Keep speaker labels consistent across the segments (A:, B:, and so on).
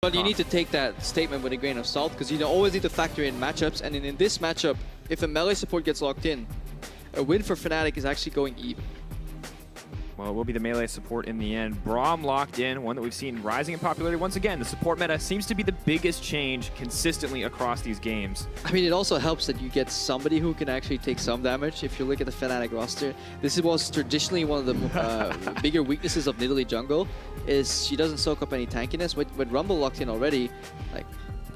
A: But you need to take that statement with a grain of salt, because you always need to factor in matchups. And in this matchup, if a melee support gets locked in, a win for Fnatic is actually going even.
B: Well, it will be the melee support in the end. Braum locked in, one that we've seen rising in popularity. Once again, the support meta seems to be the biggest change consistently across these games.
A: I mean, it also helps that you get somebody who can actually take some damage. If you look at the Fnatic roster, this was traditionally one of the bigger weaknesses of Nidalee jungle, is she doesn't soak up any tankiness. With Rumble locked in already, like,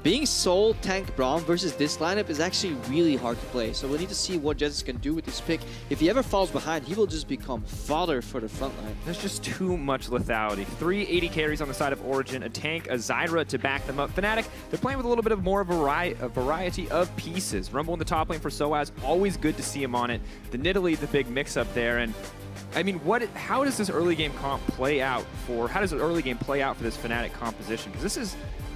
A: being sole tank Braum versus this lineup is actually really hard to play. So we'll need to see what Jesus can do with this pick. If he ever falls behind, he will just become fodder for the front line.
B: There's just too much lethality. 3 80 carries on the side of Origen, a tank, a Zyra to back them up. Fnatic, they're playing with a little bit of more of a variety of pieces. Rumble in the top lane for Soaz, always good to see him on it. The Nidalee, the big mix-up there. And I mean, how does this early game comp play out for, how does the early game play out for this Fnatic composition? Because this is,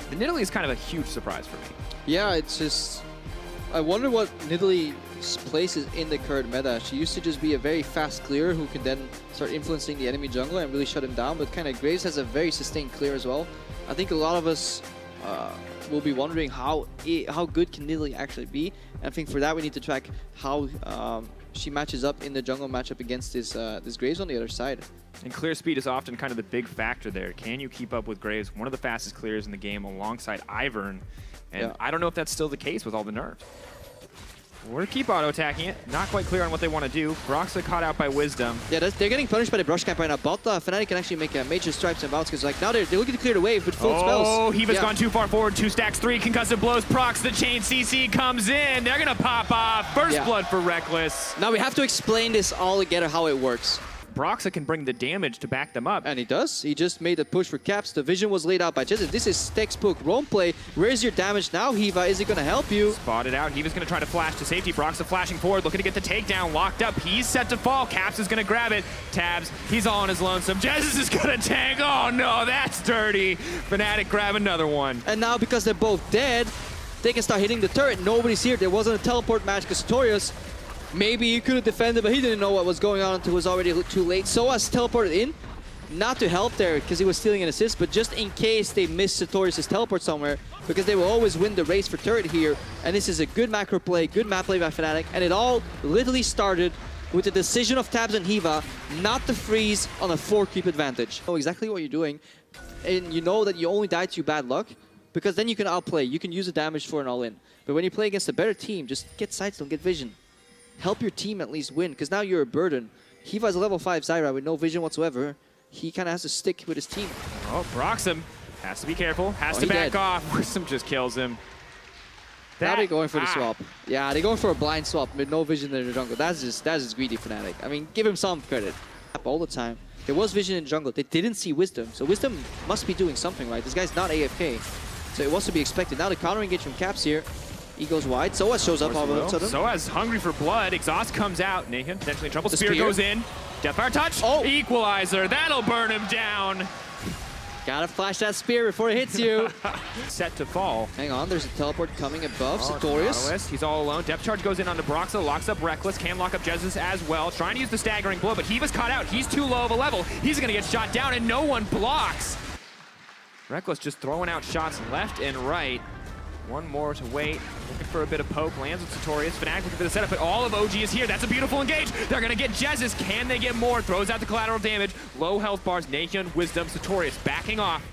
B: the Nidalee is kind of a huge surprise for me.
A: Yeah, it's just, I wonder what Nidalee's place is in the current meta. She used to just be a very fast clearer who can then start influencing the enemy jungler and really shut him down, but kind of Graves has a very sustained clear as well. I think a lot of us will be wondering how good can Nidalee actually be, and I think for that we need to track how she matches up in the jungle matchup against this Graves on the other side.
B: And clear speed is often kind of the big factor there. Can you keep up with Graves, one of the fastest clears in the game, alongside Ivern? And yeah, I don't know if that's still the case with all the nerfs. We're going to keep auto-attacking it. Not quite clear on what they want to do. Broxah caught out by Wisdom.
A: Yeah, they're getting punished by the brush camp right now. But Fnatic can actually make major stripes and bounce, because like now they're looking to clear the wave with full spells.
B: Oh, Hiva's gone too far forward. 2 stacks, 3 concussive blows. Procs the chain. CC comes in. They're going to pop off. First blood for Reckless.
A: Now we have to explain this all together, how it works.
B: Broxah can bring the damage to back them up.
A: And he does. He just made the push for caps. The vision was laid out by Jesus. This is textbook roam play. Where's your damage now, Hiva? Is he going to help you?
B: Spotted out. Hiva's going to try to flash to safety. Broxah flashing forward, looking to get the takedown. Locked up. He's set to fall. Caps is going to grab it. Tabs. He's all on his lonesome. Jesus is going to tank. Oh, no. That's dirty. Fnatic grab another one.
A: And now, because they're both dead, they can start hitting the turret. Nobody's here. There wasn't a teleport match because Sartorius, maybe he could have defended, but he didn't know what was going on until it was already too late. Soaz teleported in, not to help there because he was stealing an assist, but just in case they missed Sartorius' teleport somewhere, because they will always win the race for turret here. And this is a good macro play, good map play by Fnatic, and it all literally started with the decision of Tabs and Hiva not to freeze on a 4 creep advantage. You know exactly what you're doing, and you know that you only die to bad luck, because then you can outplay, you can use the damage for an all-in. But when you play against a better team, just get sights, don't get vision. Help your team at least win, because now you're a burden. Hiva is a level 5 Zyra with no vision whatsoever. He kind of has to stick with his team.
B: Oh, Broxah has to be careful, has to back off. Wisdom just kills him.
A: Now they're going for the swap. Yeah, they're going for a blind swap with no vision in the jungle. That's just greedy Fnatic. I mean, give him some credit. All the time. There was vision in the jungle. They didn't see Wisdom, so Wisdom must be doing something right. This guy's not AFK, so it was to be expected. Now the counter engage from Caps here. He goes wide. Soaz shows up all of a sudden.
B: Soaz hungry for blood. Exhaust comes out. Nathan potentially in trouble. Spear goes in. Deathfire touch. Oh. Equalizer. That'll burn him down.
A: Gotta flash that spear before it hits you.
B: Set to fall.
A: Hang on. There's a teleport coming above Sartorius.
B: He's all alone. Depth charge goes in onto Broxah. Locks up Reckless. Can lock up Jesus as well. Trying to use the staggering blow, but Hiva's caught out. He's too low of a level. He's going to get shot down, and no one blocks. Reckless just throwing out shots left and right. One more to wait. Looking for a bit of poke. Lands with Sartorius. Fnatic looking for the setup, but all of OG is here. That's a beautiful engage. They're going to get Jesus. Can they get more? Throws out the collateral damage. Low health bars. Nathan, Wisdom, Sartorius backing off.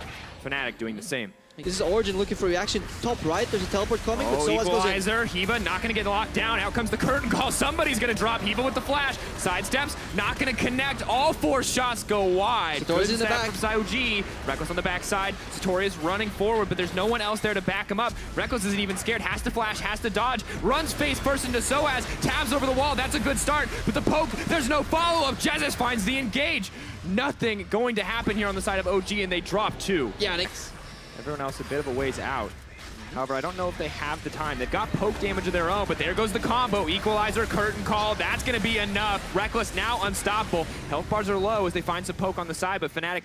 B: Fnatic doing the same.
A: This is Origen looking for reaction. Top right, there's a teleport coming, but Soaz
B: equalizer.
A: goes in.
B: Hiva not going to get locked down. Out comes the curtain call. Somebody's going to drop Hiva with the flash. Sidesteps, not going to connect. All 4 shots go wide.
A: Sartorius in the back.
B: From Zyog. Reckless on the backside. Sartorius running forward, but there's no one else there to back him up. Reckless isn't even scared. Has to flash, has to dodge. Runs face first into Soaz. Tabs over the wall. That's a good start. With the poke, there's no follow-up. Jesus finds the engage. Nothing going to happen here on the side of OG, and they drop 2.
A: Yeah,
B: Everyone else a bit of a ways out. However, I don't know if they have the time. They've got poke damage of their own, but there goes the combo. Equalizer, curtain call. That's going to be enough. Reckless now unstoppable. Health bars are low as they find some poke on the side, but Fnatic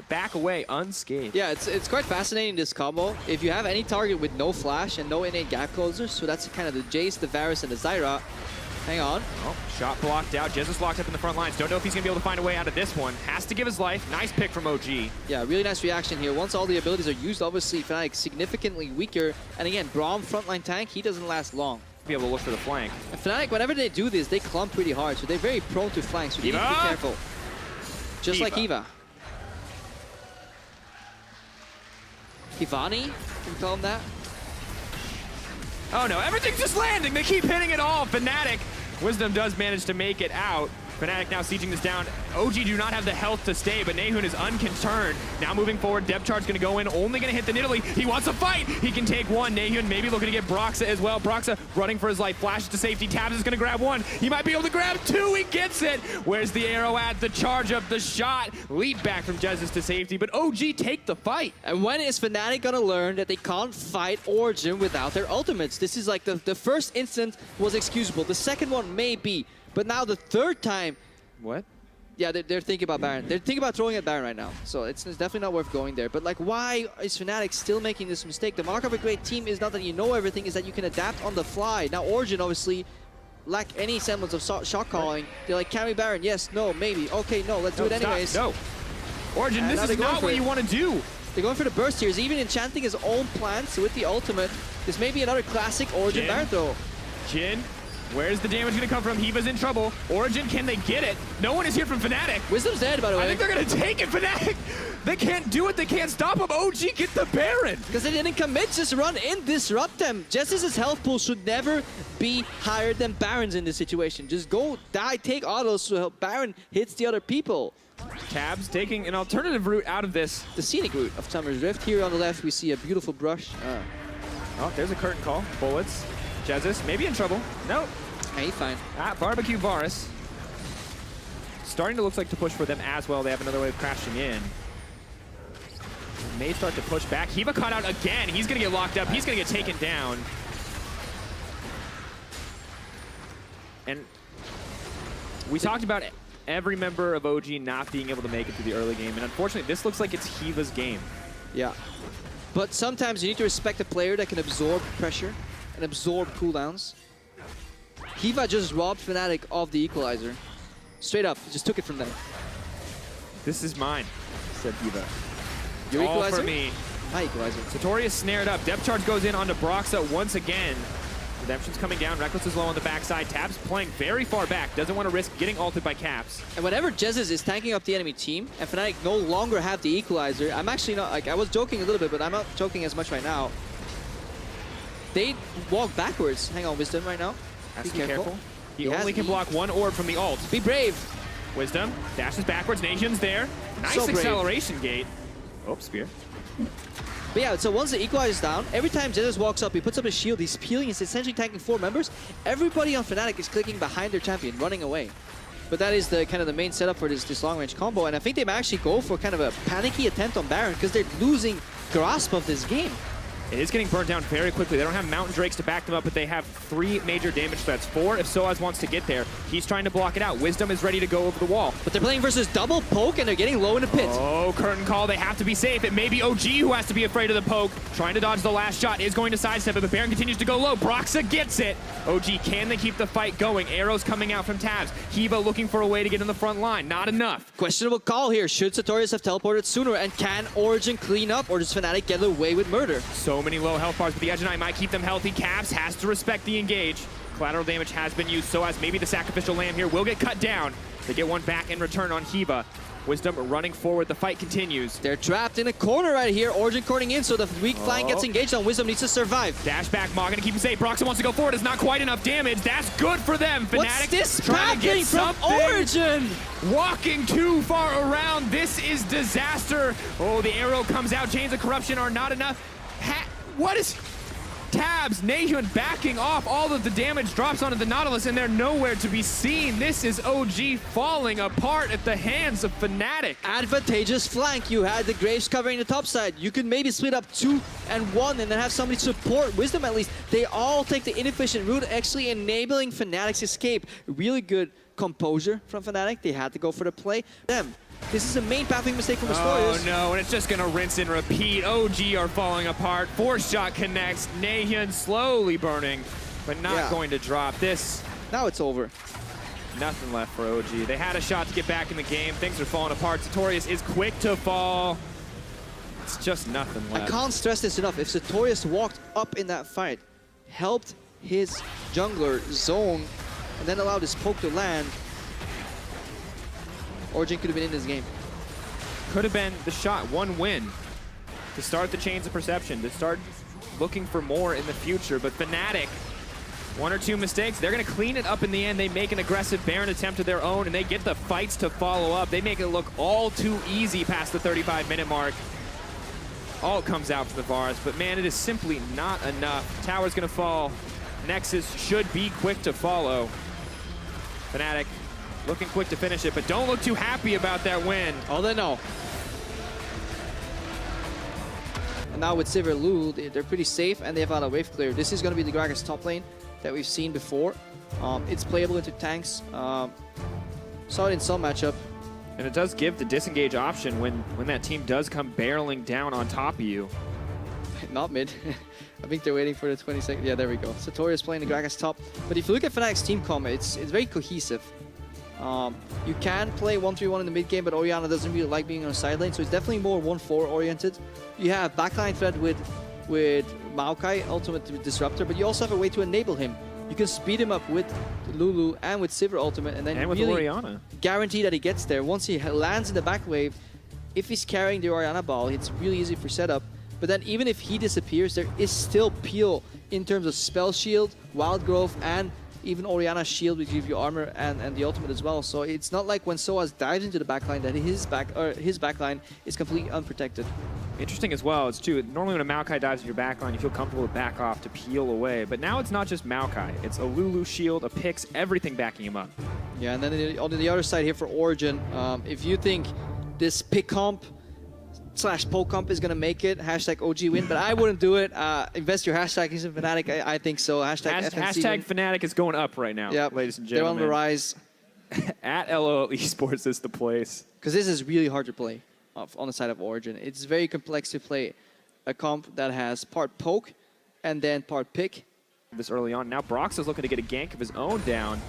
B: back away unscathed.
A: Yeah, it's quite fascinating, this combo. If you have any target with no flash and no innate gap closers, so that's kind of the Jace, the Varus, and the Zyra, Hang on.
B: Oh, shot blocked out. Jesus locked up in the front lines. Don't know if he's going to be able to find a way out of this one. Has to give his life. Nice pick from OG.
A: Yeah, really nice reaction here. Once all the abilities are used, obviously Fnatic significantly weaker. And again, Braum frontline tank, he doesn't last long.
B: Be able to look for the flank.
A: And Fnatic, whenever they do this, they clump pretty hard. So they're very prone to flanks. So you need to be careful. Just like Eva. Ivani, can we call him that?
B: Oh no, everything's just landing. They keep hitting it all. Fnatic. Wisdom does manage to make it out. Fnatic now sieging this down. OG do not have the health to stay, but Nahun is unconcerned. Now moving forward, depth charge gonna go in, only gonna hit the Nidalee. He wants a fight. He can take one. Nahun maybe looking to get Broxa as well. Broxa running for his life, flashes to safety. Tabs is gonna grab one. He might be able to grab two. He gets it. Where's the arrow at? The charge of the shot. Lead back from Jesus to safety, but OG take the fight.
A: And when is Fnatic gonna learn that they can't fight Origen without their ultimates? This is like the first instance was excusable. The second one may be, but now the third time.
B: What?
A: Yeah, they're thinking about Baron. They're thinking about throwing at Baron right now. So it's definitely not worth going there. But like, why is Fnatic still making this mistake? The mark of a great team is not that you know everything, is that you can adapt on the fly. Now Origen obviously lack any semblance of shot calling. They're like, can we Baron? Yes, no, maybe. Okay, no, let's do it anyways.
B: No. Origen,
A: And
B: this is not what you want to do.
A: They're going for the burst here. He's even enchanting his own plants with the ultimate. This may be another classic Origen Baron throw.
B: Jhin. Where's the damage going to come from? Hiva's in trouble. Origen, can they get it? No one is here from Fnatic.
A: Wisdom's dead, by the way.
B: I think they're going to take it, Fnatic. They can't do it. They can't stop him. OG, get the Baron.
A: Because they didn't commit, just run in, disrupt them. Jesus's health pool should never be higher than Baron's in this situation. Just go die, take autos so Baron hits the other people.
B: Tabs taking an alternative route out of this.
A: The scenic route of Summer's Rift. Here on the left, we see a beautiful brush.
B: Oh, there's a curtain call. Bullets. Jesus, maybe in trouble. No.
A: Hey, fine.
B: Barbecue Varus. Starting to look like to push for them as well. They have another way of crashing in. May start to push back. Hiva caught out again. He's going to get locked up. He's going to get taken down. And we talked about every member of OG not being able to make it through the early game. And unfortunately, this looks like it's Hiva's game.
A: Yeah. But sometimes you need to respect a player that can absorb pressure and absorb cooldowns. Hiva just robbed Fnatic of the equalizer. Straight up, just took it from them.
B: This is mine, said Hiva.
A: Your
B: all
A: equalizer?
B: For me.
A: My equalizer.
B: Satori is snared up. Depth charge goes in onto Broxa once again. Redemption's coming down. Reckless is low on the backside. Tabs playing very far back. Doesn't want to risk getting ulted by Caps.
A: And whenever Jesus is tanking up the enemy team and Fnatic no longer have the equalizer, I'm actually not, like, I was joking a little bit, but I'm not joking as much right now. They walk backwards. Hang on, Wisdom right now.
B: Be careful. He only can
A: E.
B: block one orb from the ult.
A: Be brave.
B: Wisdom dashes backwards. Nation's there. Nice
A: So brave.
B: acceleration gate. Oh, spear.
A: But yeah, so once the equalizer's down, every time Jesus walks up, he puts up his shield, he's peeling, he's essentially tanking 4 members. Everybody on Fnatic is clicking behind their champion, running away. But that is the kind of the main setup for this long-range combo, and I think they might actually go for kind of a panicky attempt on Baron because they're losing grasp of this game.
B: It is getting burnt down very quickly. They don't have Mountain Drakes to back them up, but they have 3 major damage threats. 4 if Soaz wants to get there. He's trying to block it out. Wisdom is ready to go over the wall.
A: But they're playing versus double poke, and they're getting low in the pit.
B: Oh, curtain call. They have to be safe. It may be OG who has to be afraid of the poke. Trying to dodge the last shot. Is going to sidestep it, but Baron continues to go low. Broxa gets it. OG, can they keep the fight going? Arrows coming out from Tabs. Hiva looking for a way to get in the front line. Not enough.
A: Questionable call here. Should Satorius have teleported sooner? And can Origen clean up, or does Fnatic get away with murder?
B: So many low health bars, but the Edge Knight might keep them healthy. Caps has to respect the engage. Collateral damage has been used, so as maybe the sacrificial lamb here will get cut down. They get one back in return on Hiva. Wisdom running forward. The fight continues.
A: They're trapped in a corner right here. Origen cornering in, so the weak flank gets engaged on. Wisdom needs to survive.
B: Dash back, Maw gonna keep him safe. Broxa wants to go forward. It's not quite enough damage. That's good for them. Fnatic
A: What's this
B: trying to get
A: from
B: something.
A: Origen?
B: Walking too far around. This is disaster. Oh, the arrow comes out. Chains of corruption are not enough. What is... Tabs, Nahun backing off. All of the damage drops onto the Nautilus, and they're nowhere to be seen. This is OG falling apart at the hands of Fnatic.
A: Advantageous flank. You had the Graves covering the top side. You could maybe split up 2 and 1 and then have somebody support Wisdom at least. They all take the inefficient route, actually enabling Fnatic's escape. Really good composure from Fnatic. They had to go for the play. This is a main pathing mistake from Astorius.
B: Oh no, and it's just gonna rinse and repeat. OG are falling apart. Force shot connects. Nahun slowly burning, but not going to drop. This
A: Now it's over.
B: Nothing left for OG. They had a shot to get back in the game. Things are falling apart. Sartorius is quick to fall. It's just nothing left.
A: I can't stress this enough. If Sartorius walked up in that fight, helped his jungler zone, and then allowed his poke to land, Origen could have been in this game.
B: Could have been the shot, one win, to start the chains of perception, to start looking for more in the future. But Fnatic, one or two mistakes, they're going to clean it up in the end. They make an aggressive Baron attempt of their own, and they get the fights to follow up. They make it look all too easy past the 35-minute mark. All comes out for the Vars, but man, it is simply not enough. Tower's going to fall. Nexus should be quick to follow. Fnatic looking quick to finish it, but don't look too happy about that win.
A: Oh, they know. And now with Sivir Lulu, they're pretty safe, and they have a lot of wave clear. This is going to be the Gragas top lane that we've seen before. It's playable into tanks. Saw it in some matchup.
B: And it does give the disengage option when that team does come barreling down on top of you.
A: Not mid. I think they're waiting for the 20 seconds. Yeah, there we go. Sartorius playing the Gragas top. But if you look at Fnatic's team combo, it's very cohesive. You can play 1-3-1 in the mid game, but Orianna doesn't really like being on the side lane, so it's definitely more 1-4 oriented. You have backline threat with Maokai, Ultimate Disruptor, but you also have a way to enable him. You can speed him up with Lulu and with Sivir Ultimate, and then
B: with
A: really
B: Orianna,
A: guarantee that he gets there. Once he lands in the back wave, if he's carrying the Orianna ball, it's really easy for setup. But then even if he disappears, there is still peel in terms of spell shield, wild growth, and even Orianna's shield will give you armor and the ultimate as well. So it's not like when Soaz dives into the backline that his backline is completely unprotected.
B: Interesting as well, it's too, normally when a Maokai dives in your backline, you feel comfortable to back off to peel away. But now it's not just Maokai, it's a Lulu shield, a Pix, everything backing him up.
A: Yeah, and then on the other side here for Origen, if you think this pick comp / poke comp is going to make it, hashtag OG win, but I wouldn't do it. Invest your hashtag in Fnatic, I think so. Hashtag FNC
B: hashtag Fnatic is going up right now,
A: yep,
B: ladies and
A: they're
B: gentlemen.
A: on the rise.
B: At LOL Esports is the place.
A: Because this is really hard to play on the side of Origen. It's very complex to play a comp that has part poke and then part pick.
B: This early on. Now Brox is looking to get a gank of his own down.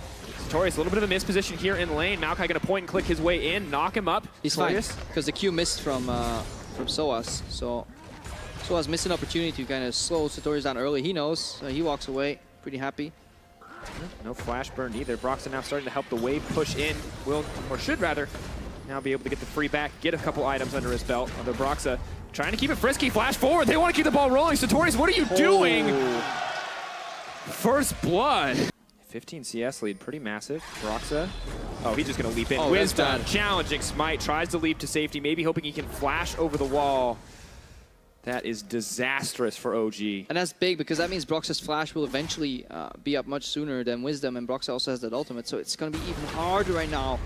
B: Sartorius, a little bit of a misposition here in lane. Maokai going to point and click his way in, knock him up.
A: He's fine, because the Q missed from Soaz. So Soaz missed an opportunity to kind of slow Sartorius down early. He knows, he walks away, pretty happy.
B: No flash burn either. Broxton now starting to help the wave push in. Will, or should rather, now be able to get the free back, get a couple items under his belt. Although Broxa trying to keep it frisky, flash forward. They want to keep the ball rolling. Sartorius, what are you doing? First blood. 15 CS lead, pretty massive. Broxa, oh, he's just going to leap in. Wisdom, challenging Smite, tries to leap to safety, maybe hoping he can flash over the wall. That is disastrous for OG.
A: And that's big, because that means Broxa's flash will eventually be up much sooner than Wisdom, and Broxa also has that ultimate, so it's going to be even harder right now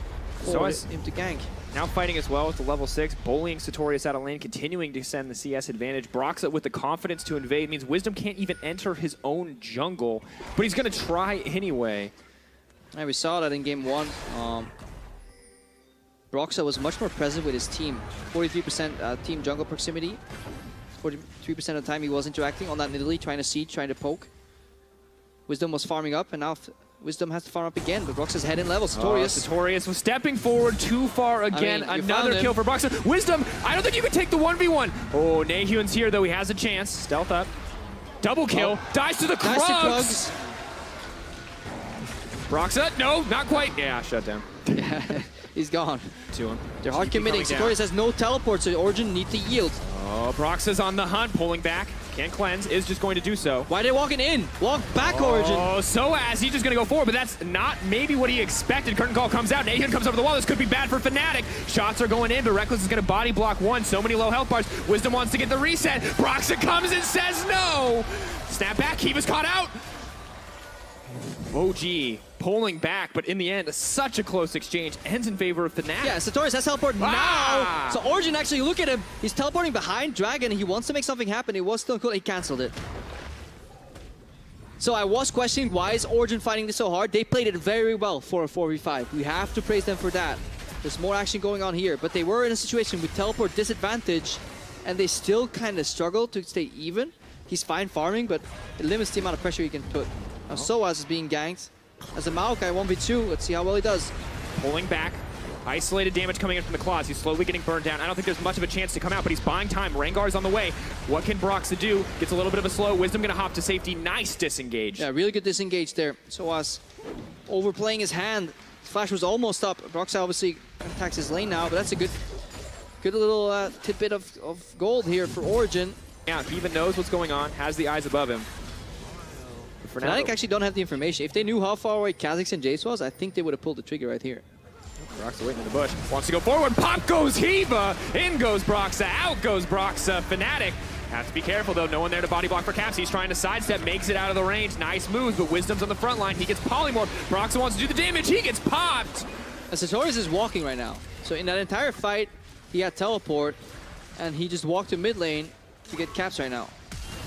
A: for him to gank.
B: Now fighting as well with the level 6, bullying Sartorius out of lane, continuing to send the CS advantage. Broxa with the confidence to invade means Wisdom can't even enter his own jungle, but he's going to try anyway.
A: Yeah, we saw that in game 1. Broxa was much more present with his team. 43% team jungle proximity. 43% of the time he was interacting on that Nidalee, trying to siege, trying to poke. Wisdom was farming up, and now Wisdom has to farm up again, but Broxa's head in level. Sartorius.
B: Sartorius was stepping forward too far again. I mean, another kill for Broxa. Wisdom, I don't think you can take the 1v1. Oh, Nahyun's here, though. He has a chance. Stealth up. Double kill. Dies to the Krugs. Broxa, no, not quite. Yeah, shut down.
A: Yeah, he's gone.
B: To him.
A: They're hard committing. Sartorius has no teleport, so Origen need to yield.
B: Oh, Broxa's on the hunt, pulling back. Can't cleanse, is just going to do so.
A: Why are they walking in? Walk back, Origen.
B: Oh, Soaz, he's just going to go forward, but that's not maybe what he expected. Curtain call comes out, Nahyun comes over the wall. This could be bad for Fnatic. Shots are going in, but Reckless is going to body block one. So many low health bars. Wisdom wants to get the reset. Broxa comes and says no. Snap back, he was caught out. OG pulling back, but in the end, such a close exchange ends in favor of Fnatic.
A: Yeah, Sartorius has teleport now. So Origen, actually, look at him. He's teleporting behind Dragon. He wants to make something happen. It was still cool. He canceled it. So I was questioning, why is Origen fighting this so hard? They played it very well for a 4v5. We have to praise them for that. There's more action going on here, but they were in a situation with teleport disadvantage, and they still kind of struggled to stay even. He's fine farming, but it limits the amount of pressure he can put. Now Soaz is being ganked. as a Maokai 1v2. Let's see how well he does.
B: Pulling back. Isolated damage coming in from the claws. He's slowly getting burned down. I don't think there's much of a chance to come out, but he's buying time. Rengar's on the way. What can Broxa do? Gets a little bit of a slow. Wisdom gonna hop to safety. Nice disengage.
A: Yeah, really good disengage there. Soaz overplaying his hand. Flash was almost up. Broxa obviously attacks his lane now, but that's a good little tidbit of gold here for Origen.
B: Yeah, he even knows what's going on, has the eyes above him.
A: Fnatic actually don't have the information. If they knew how far away Kha'Zix and Jace was, I think they would have pulled the trigger right here.
B: Broxa waiting in the bush. Wants to go forward. Pop goes Hiva. In goes Broxa. Out goes Broxa. Fnatic. Has to be careful though. No one there to body block for Caps. He's trying to sidestep. Makes it out of the range. Nice moves, but Wisdom's on the front line. He gets polymorph. Broxa wants to do the damage. He gets popped.
A: Sartorius is walking right now. So in that entire fight, he had teleport, and he just walked to mid lane to get Caps right now.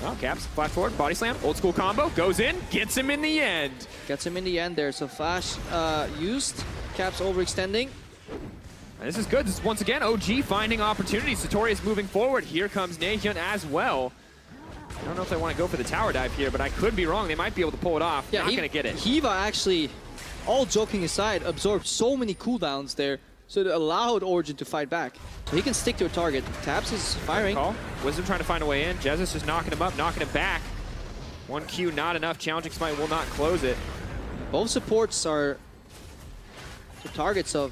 B: Well, Caps, flash forward, body slam, old school combo, goes in, gets him in the end.
A: Gets him in the end there. So Flash used. Caps overextending.
B: And this is good. This is once again OG finding opportunities. Sartorius moving forward. Here comes Nahyun as well. I don't know if I want to go for the tower dive here, but I could be wrong. They might be able to pull it off. Yeah, not going to get it.
A: Hiva actually, all joking aside, absorbed so many cooldowns there, so it allowed Origen to fight back. So he can stick to a target. Taps is firing.
B: Wisdom trying to find a way in. Jesus just knocking him up, knocking him back. 1Q not enough. Challenging Smite will not close it.
A: Both supports are the targets of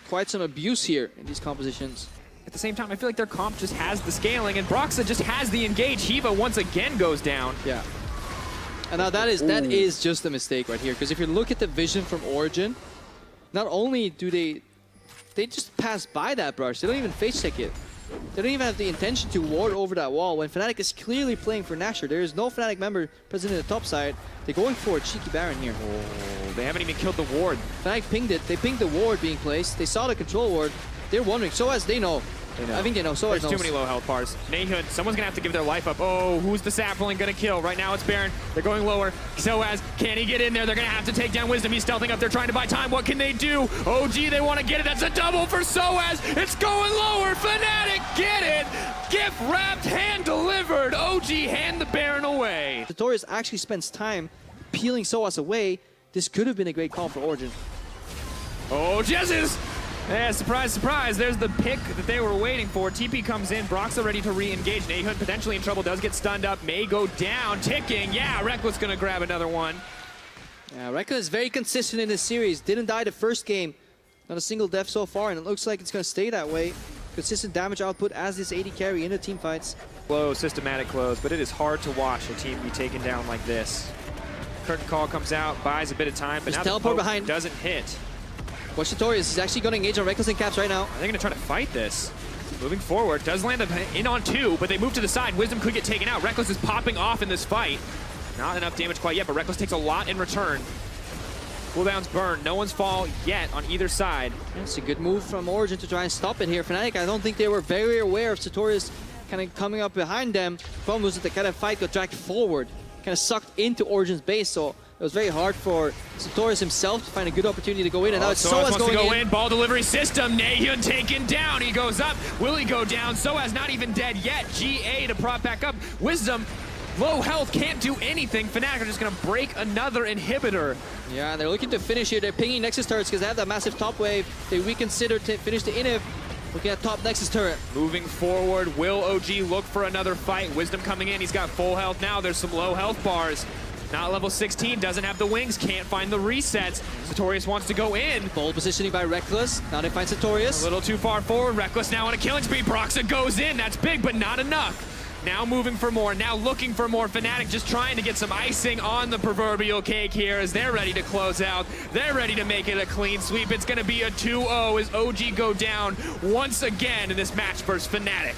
A: quite some abuse here in these compositions.
B: At the same time, I feel like their comp just has the scaling, and Broxa just has the engage. Hiva once again goes down.
A: Yeah. And now that is just a mistake right here, because if you look at the vision from Origen, not only do they just pass by that brush, they don't even face check it. They don't even have the intention to ward over that wall when Fnatic is clearly playing for Nashor. There is no Fnatic member present in the top side. They're going for a cheeky Baron here.
B: Oh, they haven't even killed the ward.
A: Fnatic pinged it. They pinged the ward being placed. They saw the control ward. They're wondering. Soaz, they know. I think they know. Soaz knows.
B: There's too many low health bars. Nahyun, someone's going to have to give their life up. Oh, who's the sapling going to kill? Right now it's Baron. They're going lower. Soaz, can he get in there? They're going to have to take down Wisdom. He's stealthing up. They're trying to buy time. What can they do? OG, they want to get it. That's a double for Soaz. It's going lower. Fnatic, get it. Gift wrapped, hand delivered. OG, hand the Baron away.
A: Sartorius actually spends time peeling Soaz away. This could have been a great call for Origen.
B: Oh, Jesus! Yeah, surprise, surprise. There's the pick that they were waiting for. TP comes in. Broxa ready to re-engage. Nahyun potentially in trouble. Does get stunned up. May go down. Ticking. Yeah, Reckless going to grab another one.
A: Yeah, Reckless is very consistent in this series. Didn't die the first game. Not a single death so far, and it looks like it's going to stay that way. Consistent damage output as this AD carry in the team fights.
B: Close, systematic close, but it is hard to watch a team be taken down like this. Curtain call comes out, buys a bit of time, but now
A: teleport
B: the
A: behind.
B: Doesn't hit.
A: Watch Sartorius. He's actually going to engage on Reckless and Caps right now.
B: They're going to try to fight this. Moving forward, does land in on two, but they move to the side. Wisdom could get taken out. Reckless is popping off in this fight. Not enough damage quite yet, but Reckless takes a lot in return. Cooldowns burn. No one's fall yet on either side.
A: It's a good move from Origen to try and stop it here. Fnatic, I don't think they were very aware of Sartorius kind of coming up behind them. The problem was that the kind of fight got dragged forward, kind of sucked into Origen's base, so it was very hard for Sartorius himself to find a good opportunity to go in, and now it's Soaz going
B: to go in. Ball delivery system. Nahyun taken down. He goes up. Will he go down? Soaz not even dead yet. GA to prop back up. Wisdom, low health, can't do anything. Fnatic are just going to break another inhibitor.
A: Yeah, and they're looking to finish here. They're pinging Nexus turrets because they have that massive top wave. They reconsider to finish the inhib. Looking at top Nexus turret.
B: Moving forward, will OG look for another fight? Wisdom coming in. He's got full health now. There's some low health bars. Not level 16, doesn't have the wings, can't find the resets. Sartorius wants to go in.
A: Bold positioning by Reckless. Now they find Sartorius.
B: A little too far forward. Reckless now on a killing spree. Broxa goes in. That's big, but not enough. Now moving for more, now looking for more. Fnatic just trying to get some icing on the proverbial cake here as they're ready to close out. They're ready to make it a clean sweep. It's going to be a 2-0 as OG go down once again in this match versus Fnatic.